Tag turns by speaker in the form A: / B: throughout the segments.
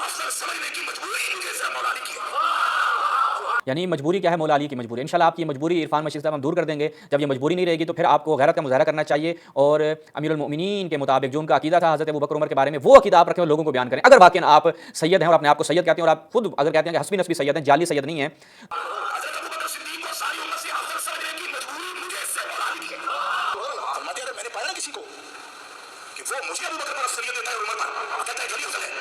A: अफजल समझने की मजबूरी मुझे सिर्फ मौला अली की है।
B: यानी मजबूरी क्या है? मौला अली की मजबूरी। इंशाल्लाह आपकी मजबूरी इरफान मशीद साहब हम दूर कर देंगे। जब ये मजबूरी नहीं रहेगी तो फिर आपको गैरत का मुज़ाहरा करना चाहिए और अमीरुल मोमिनीन के मुताबिक जो उनका अकीदा था हज़रत अबू बकर उमर के बारे में, वो अकीदा आप रखें और लोगों को बयान करें। अगर वाक़ई आप सैयद हैं और अपने आप को सैयद कहते हैं और आप खुद अगर कहते हैं कि हस्बी नस्बी सैयद हैं, जाली सैयद नहीं हैं,
A: हजरत अबू बकर सिद्दीक को सारी उम्मत से अफजल समझने की मजबूरी मुझे सिर्फ मौला अली की है। फरमाते हैं अगर मैंने पाया ना किसी को कि वो मुझे अबू बकर पर अफजलियत देता है और उमर पर, कहता है जली अफजल है,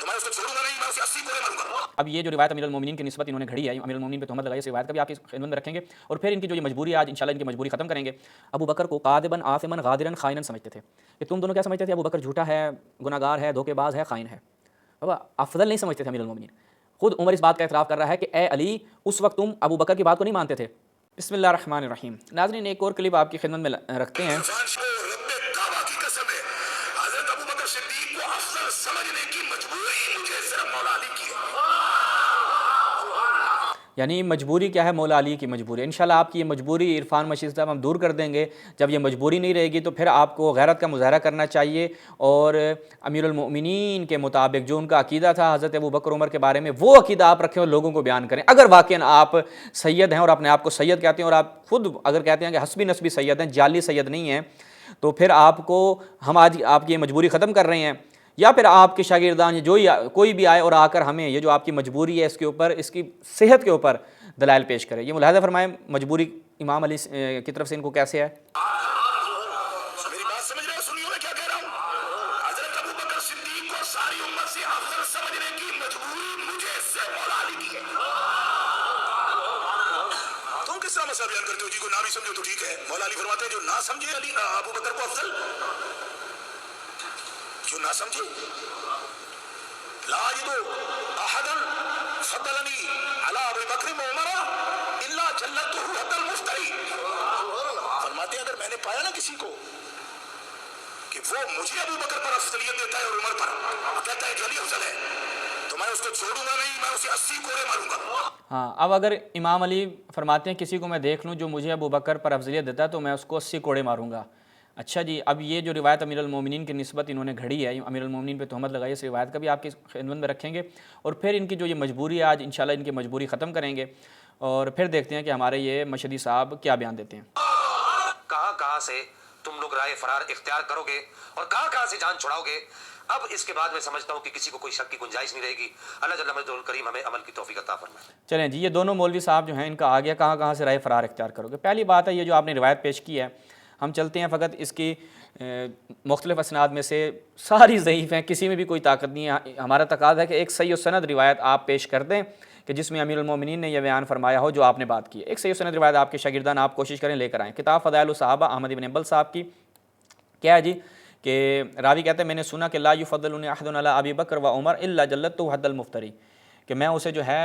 A: तो मैं उसको छोड़ूंगा नहीं, मैं उसे 80 कोड़े मारूंगा।
B: अब ये जो रिवायत अमीरुल मोमिनीन की निस्बत इन्होंने घड़ी है, अमीरुल मोमिनीन पे तहमत लगाई, इस रिवायत का भी आपकी खिदमत में रखेंगे और फिर इनकी जो ये मजबूरी है आज इंशाल्लाह इनकी मजबूरी खत्म करेंगे। अबू बकर को कादिबन आसिमन गादिरन खाइनन समझते थे कि तुम दोनों क्या समझते थे? अबू बकर झूठा है, गुनाहगार है, धोखेबाज है, खाइन है। बाबा अफजल नहीं समझते थे अमीरुल मोमिनीन। खुद उमर इस बात का एतराफ़ कर रहा है कि ए अली, उस वक्त तुम अबू बकर की बात को नहीं मानते थे। बिस्मिल्लाहिर्रहमानिर्रहीम। नाज़रीन एक और क्लिप आपकी खिदमत में रखते हैं।
A: समझने की मजबूरी मुझे सिर्फ मौला अली की है।
B: यानी मजबूरी क्या है? मौला अली की मजबूरी। इंशाल्लाह आपकी ये मजबूरी इरफान मशीद साहब हम दूर कर देंगे। जब ये मजबूरी नहीं रहेगी तो फिर आपको गैरत का मुज़ाहरा करना चाहिए और अमीरुल मोमिनीन के मुताबिक जो उनका अकीदा था हज़रत अबू बकर उमर के बारे में, वो अकीदा आप रखें और लोगों को बयान करें। अगर वाक़ई आप सैयद हैं और अपने आप को सैयद कहते हैं और आप खुद अगर कहते हैं कि हस्बी नस्बी सैयद हैं, जाली सैयद नहीं हैं, तो फिर आपको हम आज आपकी ये मजबूरी ख़त्म कर रहे हैं। या फिर आपके शागिर्दान जो कोई भी आए और आकर हमें ये जो आपकी मजबूरी है इसके ऊपर, इसकी सेहत के ऊपर दलाइल पेश करे। ये मुलाहिज़ा फरमाएं मजबूरी इमाम अली की तरफ से इनको कैसे है।
A: मेरी बात समझ रहे हो? सुनिए मैं क्या कह रहा हूँ। हजरत अबू बकर सिद्दीक को सारी उम्मत से अफजल समझने की मजबूरी मुझे सिर्फ मौला अली की है। तुम किस तरह मसला बयान करते हो? जी को ना भी समझो तो ठीक है। मौला अली फरमाते हैं जो ना समझे अली अबू बकर को अफजल, जो ना समझे ला यदो अहदन फदलनी अला अबू बकर व उमर इल्ला जल्लतहु हद्दल मुफ्तरी। फरमाते हैं अगर मैंने पाया ना किसी को कि वो मुझे अबू बकर पर अफजलियत देता है और उमर पर, कहता है जली अफजल है, तो मैं उसको छोड़ूंगा नहीं, मैं उसे 80 कोड़े मारूंगा।
B: हाँ, अब अगर इमाम अली फरमाते हैं किसी को मैं देख लूँ जो मुझे अबू बकर पर अफजलियत देता है तो मैं उसको 80 कोड़े मारूंगा। अच्छा जी, अब ये जो रिवायत अमीरुल मोमिनीन की निस्बत इन्होंने घड़ी है, अमीरुल मोमिनीन पे तहमत लगाई, इस रिवायत का भी आपकी खिदमत में रखेंगे और फिर इनकी जो ये मजबूरी है आज इंशाल्लाह इनकी मजबूरी ख़त्म करेंगे और फिर देखते हैं कि हमारे ये मशदी साहब क्या बयान देते हैं।
C: कहाँ कहाँ से तुम लोग राह फरार इख्तियार करोगे और कहाँ कहाँ से जान छुड़ाओगे। अब इसके बाद मैं समझता हूँ कि किसी को कोई शक की गुंजाइश नहीं रहेगी। अल्लाह जल्ल मजदुल करीम हमें अमल की तौफीक अता फरमाए।
B: चलें जी, ये दोनों मौलवी साहब जो हैं इनका आ गया कहाँ कहाँ से राह फरार इख्तियार करोगे। पहली बात है ये जो आपने रिवायत पेश की है, हम चलते हैं फ़कत इसकी मुख्तलिफ़ असनाद में से सारी ज़ईफ़ हैं, किसी में भी कोई ताकत नहीं है। हमारा तकाज़ा है कि एक सही सनद रिवायत आप पेश कर दें कि जिसमें अमीरुल मोमिनीन ने यह बयान फरमाया हो जो आपने बात की है। एक सही सनद रिवायत आपके शागिर्दान आप कोशिश करें लेकर आएँ। किताब फ़दाइल सहाबा अहमद इब्न हंबल साहब की क्या है जी कि रावी कहते हैं मैंने सुना कि ला युफ़द्दिलुनी अहदुन अला अबी बकर व उमर इल्ला जल्लतहु हद्दल मुफ्तरी, कि मैं उसे जो है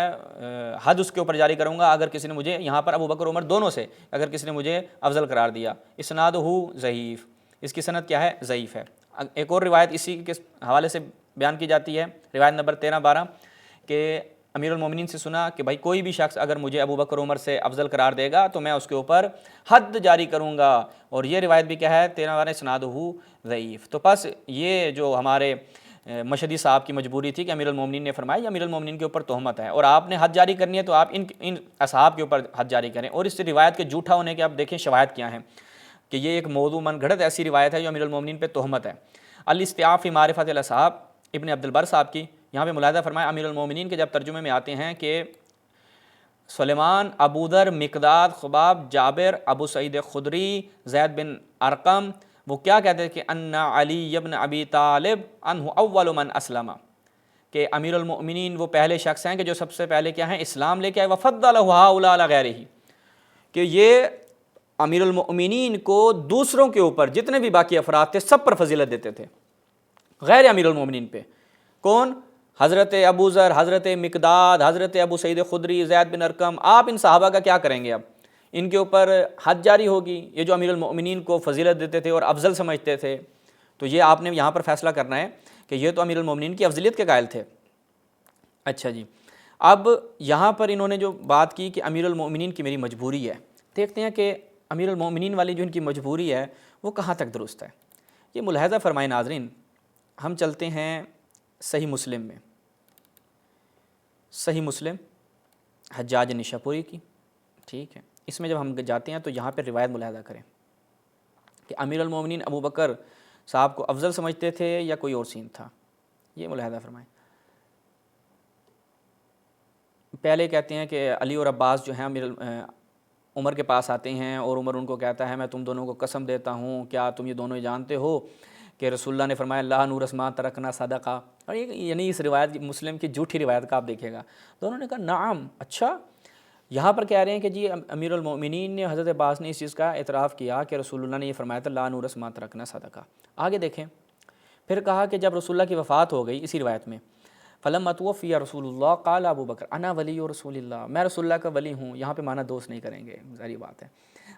B: हद उसके ऊपर जारी करूँगा अगर किसी ने मुझे यहाँ पर अबू बकर उमर दोनों से अगर किसी ने मुझे अफजल करार दिया। इस्नादुहु ज़ईफ़, इसकी सनद क्या है? ज़ईफ़ है। एक और रिवायत इसी के हवाले से बयान की जाती है, रिवायत नंबर 13-12 के अमीरुल मोमिनीन से सुना कि भाई कोई भी शख्स अगर मुझे अबू बकर उमर से अफजल करार देगा तो मैं उसके ऊपर हद जारी करूँगा। और ये रिवायत भी क्या है? 13-12 इस्नादुहु ज़ईफ़। तो बस ये जो हमारे मशदी साहब की मजबूरी थी कि अमीरुल मोमिनीन ने फरमाया अमीरुल मोमिनीन के ऊपर तोहमत है और आपने हद जारी करनी है तो आप इन असहाब के ऊपर हद जारी करें। और इस रिवायत के झूठा होने के आप देखें शवाहिद क्या हैं कि ये एक मौजू मन घड़त ऐसी रिवायत है जो अमीरुल मोमिनीन पे तोहमत है। अल-इस्तिआफ़ फ़ी मारिफ़तिल असहाब इब्न अब्दुल बर साहब की यहाँ पे मुलाहिज़ा फरमाया अमीरुल मोमिनीन के जब तर्जुमे में आते हैं कि सुलेमान, अबू दर, मिक़दाद, खुबाब, जाबिर, अबू सईद खुदरी, ज़ैद बिन अरक़म, वो क्या कहते हैं कि अन्ना अली इब्न अबी तालिब अन्हु अव्वलु मन अस्लमा, कि अमीरुल मोमिनीन वो पहले शख्स हैं कि जो सबसे पहले क्या हैं? इस्लाम लेके आए। वफ़द्दलहु हाउला अला गैरिही, कि ये अमीरुल मोमिनीन को दूसरों के ऊपर जितने भी बाकी अफराद थे सब पर फजीलत देते थे, गैर अमीरुल मोमिनीन पे। कौन? हज़रत अबू ज़र, हज़रत मिक़दाद, हज़रत अबू सईद खुदरी, ज़ैद बिन अरक़म। आप इन सहाबा का क्या करेंगे? अब इनके ऊपर हद जारी होगी। ये जो अमीरुल मोमिनीन को फजीलत देते थे और अफजल समझते थे, तो ये आपने यहाँ पर फैसला करना है कि ये तो अमीरुल मोमिनीन की अफजलियत के कायल थे। अच्छा जी, अब यहाँ पर इन्होंने जो बात की कि अमीरुल मोमिनीन की मेरी मजबूरी है, देखते हैं कि अमीरुल मोमिनीन वाली जो इनकी मजबूरी है वो कहाँ तक दुरुस्त है। ये मुलाहिज़ा फरमाए नाज़रीन, हम चलते हैं सही मुस्लिम में। صحیح مسلم حجاج نشاپوری کی، ٹھیک ہے. اس میں جب ہم جاتے ہیں تو یہاں پہ روایت ملاحظہ کریں کہ امیر المومنین ابو بکر صاحب کو افضل سمجھتے تھے یا کوئی اور سین تھا، یہ ملاحظہ فرمائیں. پہلے کہتے ہیں کہ علی اور عباس جو ہیں عمر کے پاس آتے ہیں اور عمر ان کو کہتا ہے میں تم دونوں کو قسم دیتا ہوں کیا تم یہ دونوں جانتے ہو کہ رسول اللہ نے فرمایا لا نورث ما ترکنا صدقہ. اور یعنی اس روایت مسلم کی جھوٹی روایت کا آپ دیکھے گا. دونوں نے کہا نعم. اچھا یہاں پر کہہ رہے ہیں کہ جی امیر المؤمنین نے حضرت عباس نے اس چیز کا اعتراف کیا کہ رسول اللہ نے یہ فرمایا تھا لا نورث ما ترکنا صدقہ. آگے دیکھیں پھر کہا کہ جب رسول اللہ کی وفات ہو گئی اسی روایت میں فلما توفی رسول اللہ قال ابو بکر انا ولی رسول اللہ، میں رسول اللہ کا ولی ہوں. یہاں پہ معنی دوست نہیں کریں گے، ظاہری بات ہے.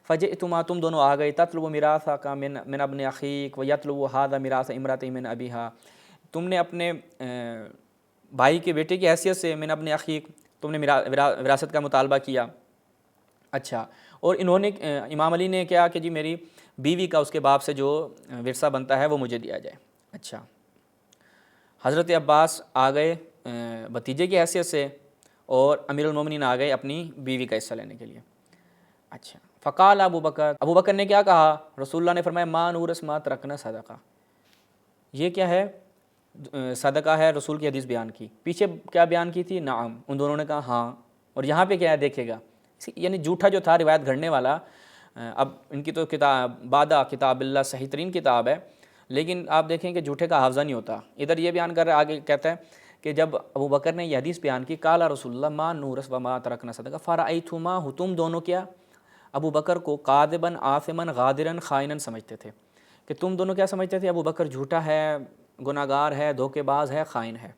B: فجئتما تم دونوں آ گئے تطلب میراثک من ابن اخیک ویطلب هذا میراث امرأۃ من ابیہا، تم نے اپنے بھائی کے بیٹے کی حیثیت سے من ابن اخیک تم نے وراثت کا مطالبہ کیا. اچھا اور انہوں نے امام علی نے کیا کہ جی میری بیوی کا اس کے باپ سے جو ورثہ بنتا ہے وہ مجھے دیا جائے. اچھا حضرت عباس آ گئے بھتیجے کی حیثیت سے اور امیر المومنین آ گئے اپنی بیوی کا حصہ لینے کے لیے. اچھا فقال ابو بکر نے کیا کہا؟ رسول اللہ نے فرمایا ما نورث ما ترکنا صدقہ. یہ کیا ہے؟ صدقہ ہے. رسول کی حدیث بیان کی، پیچھے کیا بیان کی تھی؟ نعم. ان دونوں نے کہا ہاں. اور یہاں پہ کیا ہے دیکھے گا، یعنی جھوٹا جو تھا روایت گھڑنے والا. اب ان کی تو کتاب بادہ کتاب اللہ صحیح ترین کتاب ہے، لیکن آپ دیکھیں کہ جھوٹے کا حافظہ نہیں ہوتا. ادھر یہ بیان کر رہا ہے، آگے کہتا ہے کہ جب ابو بکر نے یہ حدیث بیان کی قال رسول اللہ ما نورث و ما ترکنا صدقہ فرأیتما، تم دونوں کیا ابو بکر کو قاذبا آثما غادرا خائنا سمجھتے تھے کہ تم دونوں کیا سمجھتے تھے؟ ابو بکر جھوٹا ہے، گناہ گار ہے، دھوکے باز ہے، خائن ہے.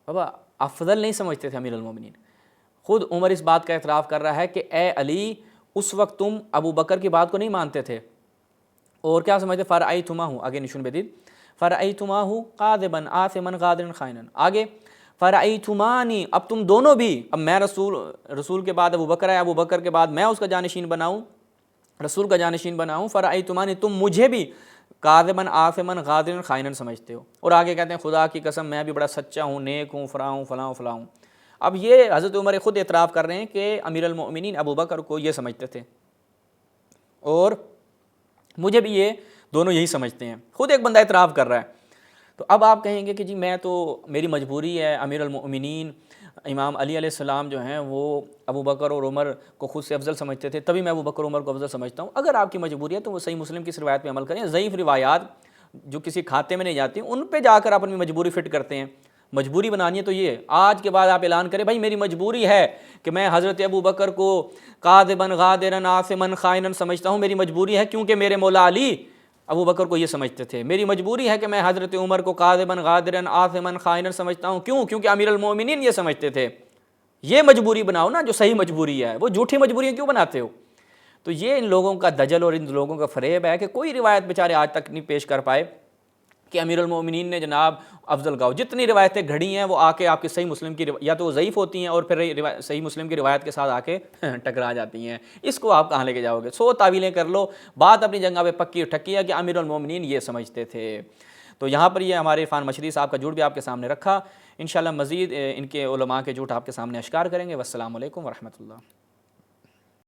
B: بابا افضل نہیں سمجھتے تھے امیر المومنین. خود عمر اس بات کا اعتراف کر رہا ہے کہ اے علی اس وقت تم ابو بکر کی بات کو نہیں مانتے تھے اور کیا سمجھتے؟ فرأیتماہ، آگے نشون بدید فرأیتماہ قاذبا آثما غادرا خائنا. آگے فرأیتمانی، اب تم دونوں بھی، اب میں رسول کے بعد ابو بکر ہے، ابو بکر کے بعد میں اس کا جانشین بناؤں، رسول کا جانشین بناؤں. فرأیتمانی، تم مجھے بھی قاذبا آثما غادرا خائنا سمجھتے ہو. اور آگے کہتے ہیں خدا کی قسم میں بھی بڑا سچا ہوں، نیک ہوں، فلاں ہوں فلاں فلاں ہوں. اب یہ حضرت عمر خود اعتراف کر رہے ہیں کہ امیر المؤمنین ابو بکر کو یہ سمجھتے تھے اور مجھے بھی یہ دونوں یہی سمجھتے ہیں. خود ایک بندہ اعتراف کر رہا ہے. تو اب آپ کہیں گے کہ جی میں تو میری مجبوری ہے، امیر المؤمنین امام علی علیہ السلام جو ہیں وہ ابو بکر اور عمر کو خود سے افضل سمجھتے تھے، تبھی میں ابو بکر عمر کو افضل سمجھتا ہوں. اگر آپ کی مجبوری ہے تو وہ صحیح مسلم کی اس روایت پہ عمل کریں. ضعیف روایات جو کسی کھاتے میں نہیں جاتی ان پہ جا کر آپ اپنی مجبوری فٹ کرتے ہیں. مجبوری بنانی ہے تو یہ آج کے بعد آپ اعلان کریں بھائی میری مجبوری ہے کہ میں حضرت ابو بکر کو قاذبا غادرا آثما خائنا سمجھتا ہوں. میری مجبوری ہے کیونکہ میرے مولا علی ابو بکر کو یہ سمجھتے تھے. میری مجبوری ہے کہ میں حضرت عمر کو قاذبا غادرا آثما خائنا سمجھتا ہوں. کیونکہ امیر المومنین یہ سمجھتے تھے. یہ مجبوری بناؤ نا جو صحیح مجبوری ہے، وہ جھوٹی مجبوریاں کیوں بناتے ہو؟ تو یہ ان لوگوں کا دجل اور ان لوگوں کا فریب ہے کہ کوئی روایت بیچارے آج تک نہیں پیش کر پائے کہ امیر المومنین نے جناب افضل گاؤ. جتنی روایتیں گھڑی ہیں وہ آ کے آپ کے صحیح مسلم کی یا تو وہ ضعیف ہوتی ہیں اور پھر صحیح مسلم کی روایت کے ساتھ آ کے ٹکرا جاتی ہیں. اس کو آپ کہاں لے کے جاؤ گے؟ 100 تعویلیں کر لو، بات اپنی جگہ پہ پکی ٹھکی ہے کہ امیر المومنین یہ سمجھتے تھے. تو یہاں پر یہ ہمارے عرفان مشری صاحب کا جھوٹ بھی آپ کے سامنے رکھا. انشاءاللہ مزید ان کے علماء کے جھوٹ آپ کے سامنے اشکار کریں گے. والسلام علیکم ورحمۃ اللہ.